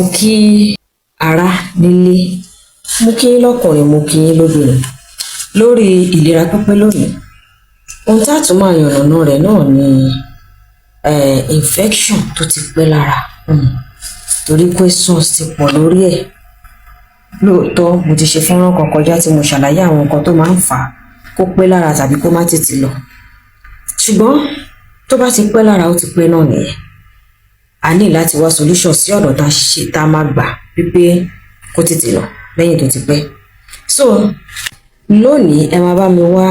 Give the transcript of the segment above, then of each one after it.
Mo kí ará nílé, mo kí yín lọ́kùnrin, mo kí yín lóbìnrin lórí ìlera pípé lónìí. Ohun tá a tún máa yànnàná rẹ̀ náà ni infection tó ti pẹ́ lára, torí questions ti pọ̀ lórí ẹ̀. Lóòótọ́ mo ti ṣe fọ́nrán kan kọjá tí mo ṣàlàyé àwọn nǹkan tó máa ń fà á kó pẹ́ lára tàbí kó má tètè lọ, ṣùgbọ́n tó bá ti pẹ́ lára ó ti pẹ́ náà nìyẹn. A ní láti wá solution sí ọ̀nà tá a máa gbà wípé kó tètè lọ lẹ́yìn tó ti pẹ́. So lónìí ẹ máa bá mi wá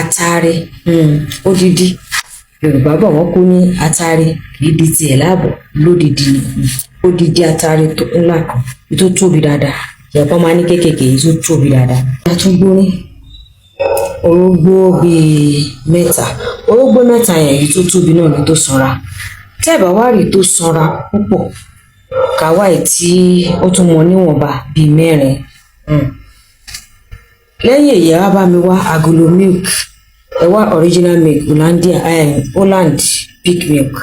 àtàrí odidi. Yorùbá bọ̀ wọ́n kú ní àtàrí kì í di tiẹ̀ láàbọ̀, lódidi ni. Odidi àtàrí tó ńlá kan tó tóbi dáadáa, yẹ̀pọ̀ máa ní kéékèèké yìí tó tóbi dáadáa. A tún gbórin orógbó bíi mẹ́ta, orógbó mẹ́ta yẹn yìí tó tóbi náà ni tó sanra. Tẹ́ ẹ̀ bá wá rí tó sanra púpọ̀, kàwáì tí ó tún mọ níwọ̀nba bíi mẹ́rin. Lẹ́yìn èyí á bá mi wá agolo milk, ẹ wá original milk, Holland pig milk,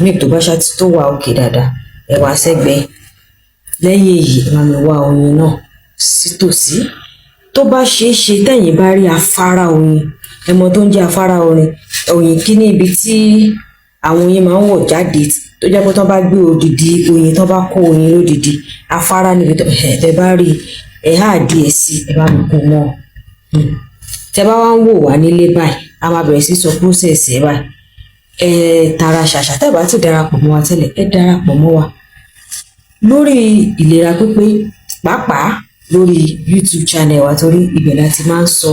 milk tó bá ṣáàtì tó wà òkè dáadáa, ẹ wá sẹ́gbẹ̀ẹ́. Lẹ́yìn èyí ẹ bá mi wá oyin náà sítòsí. Tó bá ṣeé ṣe tẹ́yìn bá rí afárá oyin, ẹmọ tó ń jẹ́ afárá oyin kí ní ibi tí àwọn oyin máa ń wọ̀ jáde, tó jẹ́ pé tó bá gbé odidi oyin, tó bá kó oyin lódidi, afárá níbi tó ẹ bá rí ẹ á díẹ̀ sí, ẹ bá mi kó mọ́. Tẹ́ bá wá ń wò wá nílé báyìí, a máa bẹ̀rẹ̀ sí sọ process ẹ báyìí. Tara ṣàṣà tẹ́ bá ti darapọ̀ mọ́ wa tẹ́lẹ̀, ẹ darapọ̀ mọ́ wa lórí ìlera pípé, pàápàá lórí YouTube channel wa, torí ibẹ̀ la ti máa ń sọ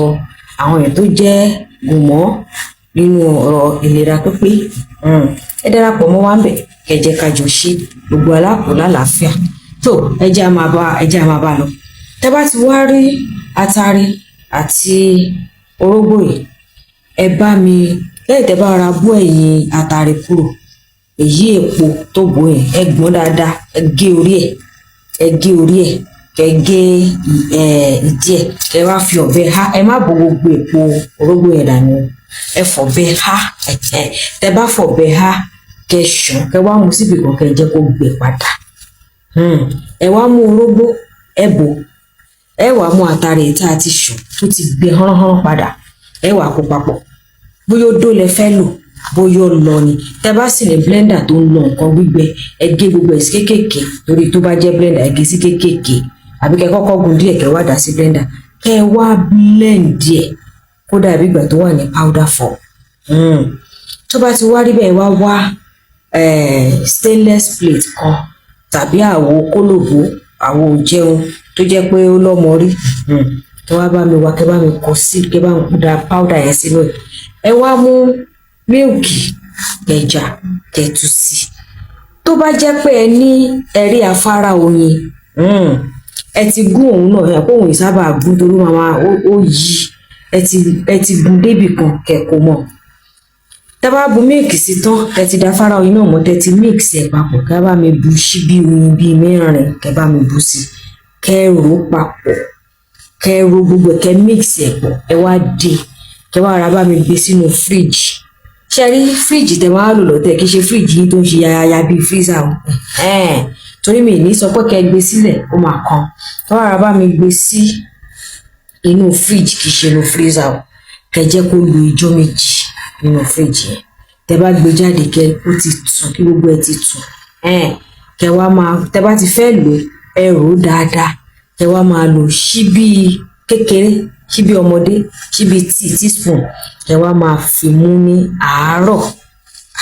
àwọn èèyàn tó jẹ́ gùnmọ́ nínú ọ̀rọ̀ ìlera pípé. Ẹ darapọ̀ mọ́ wa ń bẹ̀, ẹ jẹ́ ká jọ ṣe gbogbo aláàpọ̀ lálàáfíà. tó ẹ jẹ́ a máa bá lọ. Tẹ́ bá ti wá rí àtàrí àti orógbó yìí, ẹ bá mi lẹ́yìn tẹ́ bá ra bó ẹ̀yìn àtàrí kúrò, èyí èpo tó bò yẹn ẹ gbọ́n dáadáa, ẹ gé orí ẹ̀, kẹ gé ìdí ẹ̀, kẹ wá fi ọ̀bẹ há. Ẹ má bò gbogbo èpo orógbó yẹn dànù, ẹ fọ̀bẹ há. Tẹ́ bá fọ̀bẹ há, kẹ ṣàn, kẹ wá mú síbì kan, kẹ jẹ́ kó gbẹ padà. Ẹ wá mú orógbó, ẹ bò, ẹ wá mú àtàrí tá a ti ṣàn tó ti gbẹ hánrán padà, ẹ wá kó papọ̀. Bóyá odó lẹ fẹ́ lò, bóyá ó lọ ni. Tẹ́ bá sì ní blender tó ń lọ nǹkan gbígbẹ, ẹ gé gbogbo ẹ̀ sí kéékèèké, torí tó bá jẹ́ blender ẹ gé sí kéékèèké, àbí kẹ kọ́kọ́ gun díẹ̀ kẹ wá dà sí blender, kẹ wá blend díẹ̀ kó dàbí ìgbà tó wà ní powder form. Tó bá ti wá rí bẹ́ẹ̀, wá stainless plate kan tàbí àwo kólòbó, àwo jẹun tó jẹ́ pé ó lọ́mọ rí, tó wá bá mi wá, kẹ bá mi kọ sí, kẹ bá mi da powder yẹn sínú ẹ̀. Ẹ wá mú mílìkì ẹja kẹtù sí. Tó bá jẹ́ pé ẹ ní ẹ̀rí afárá oyin, ẹ ti gún òun náà, ẹ kó òun ìsábà gún torí ó yí, ẹ ti gún débì kan kẹ̀kọ́ mọ́. Tẹ́ bá bu mílìkì sí tán, ẹ ti da afárá oyin náà mọ́, tẹ́ ti mix ẹ̀ papọ̀, kẹ́ bá mi bu ṣíbí oyin bíi mẹ́rin, kẹ́ bá mi bu sí, kẹ́ rò papọ̀, kẹ́ ro gbogbo ẹ̀, kẹ́ mix ẹ̀ pọ̀, ẹ wá dè, kẹ́ wá ra bá mi gbé sínú fridge. Ṣé rí fridge tẹ́ máa lò lọ́tẹ̀, kì í ṣe fridge yìí tó ń ṣe yáyáyá bíi freezer o. Torí mi ní sọ pé kẹ́ gbé sílẹ̀ ó máa kan. Kẹ́ wá ra bá mi gbé sí inú fridge, kì í ṣe inú freezer o. Kẹ́ jẹ́ kó lo ijọ́ méjì nínú fridge yẹn. Tẹ́ bá gbé jáde, kẹ́ ó ti tùn, kí gbogbo ẹ̀ ti tùn. Kẹ́ wá máa, tẹ́ bá ti fẹ́ lò, ẹ rò ó dáadáa. Kẹ́ wá máa lo ṣíbí kékeré, ṣíbí ọmọdé, ṣíbí teaspoon, ẹ wá máa fi mú ní àárọ̀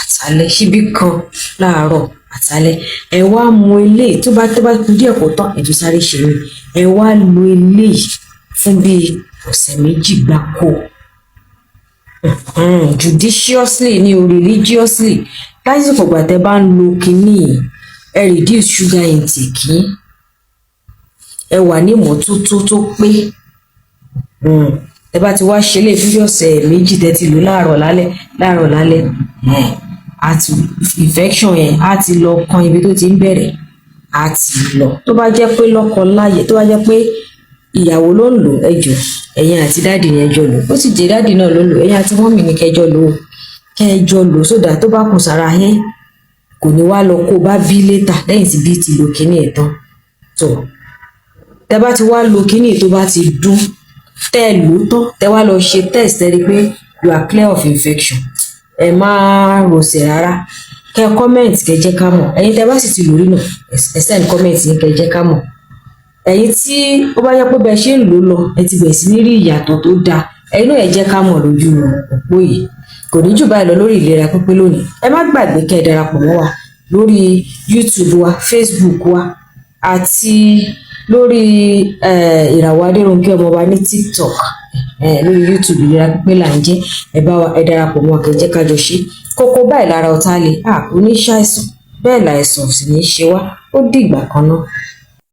àtàlẹ́, ṣíbí kan láàárọ̀ àtàlẹ́. Ẹ wá mú eléyìí tó bá kú díẹ̀ kó tán, ẹ tún sáré ṣe mí. Ẹ wá lo eléyìí fún bí ọ̀sẹ̀ méjì gbáko. Judiciously ni o, religiously. Lásìkò ìgbà tẹ́ bá ń lo kinní, ẹ reduce sugar intake yín. Ẹ wà ní ìmọ́tótó tó pé. Ẹ bá ti wá ṣe lè fídíò ọ̀sẹ̀ méjì tẹ́ ti lò láàárọ̀ lálẹ́, àti infection yẹn á ti lọ kan ibi tó ti ń bẹ̀rẹ̀, á ti lọ. Tó bá jẹ́ pé lọ́kọ láyè, tó bá jẹ́ pé ìyàwó ló ń lò, ẹ jọ̀ọ́ ẹ̀yin àti dáàdì yẹn jọ lò. Ó sì jẹ́ dáàdì náà ló lò, ẹ̀yin àti mọ́mì ní kẹjọ lò, sódà tó bá kù sára yẹn kò ní wá lọ kó bá bí létà lẹ́yìn tí bí ti lo kíní ẹ̀ tán. tó tẹ bá ti wá lo kíní tó bá ti dún tẹ lò tán tẹ wá lọ ṣe test ẹ rí pé you are clear of infection, ẹ má rọsẹ̀ rárá, kẹ comment kẹ jẹ́ ká mọ̀. ẹ̀yin tẹ bá sì ti lórí náà ẹ send comment yín kẹ jẹ́ ká mọ̀. ẹ̀yin tí ó bá yẹ pé bẹ ṣe ń lò lọ ẹ ti bẹ̀rẹ̀ sí ní rí ìyàtọ̀ tó dáa, ẹ̀yin náà ẹ jẹ́ ká mọ̀ lójú òpó yìí. kò ní jù báyìí lọ lórí ìlera pípé lónìí. ẹ má gbàgbé kẹ́ ẹ darapọ̀ mọ́ wa lórí YouTube wa, Facebook wa àti lórí ìràwọ̀ Adérónkẹ́ Ọmọọba ní TikTok. Lórí YouTube ìlera pípé là ń jẹ́. ẹ darapọ̀ mọ́ kẹ́ jẹ́ ká jọ ṣe. kókó báyìí lára ọ̀tá le, kò ní ṣàìsàn bẹ́ẹ̀ láìsàn sì ní ṣe wá. ó dìgbà kan náà.